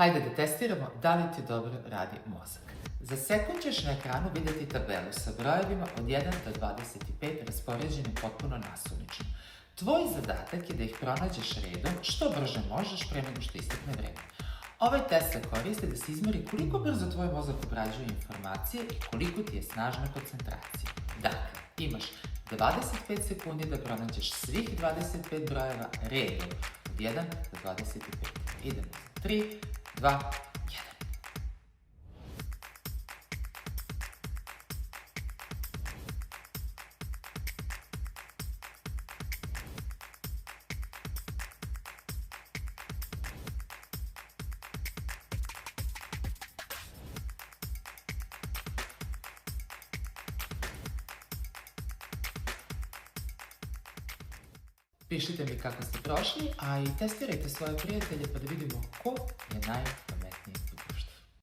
Hajde da testiramo da li ti dobro radi mozak. Za sekund ćeš na ekranu vidjeti tabelu sa brojevima od 1 do 25 raspoređeni potpuno nasumično. Tvoj zadatak je da ih pronađeš redom što brže možeš pre nego što istekne vreme. Ovaj test se koristi da se izmeri koliko brzo tvoj mozak obrađuje informacije i koliko ti je snažna koncentracija. Dakle, imaš 25 sekundi da pronađeš svih 25 brojeva redom od 1 do 25. Idemo za 3, 2, 1. Pišite mi kako ste prošli, a i testirajte svoje prijatelje pa da vidimo ko je najbolji.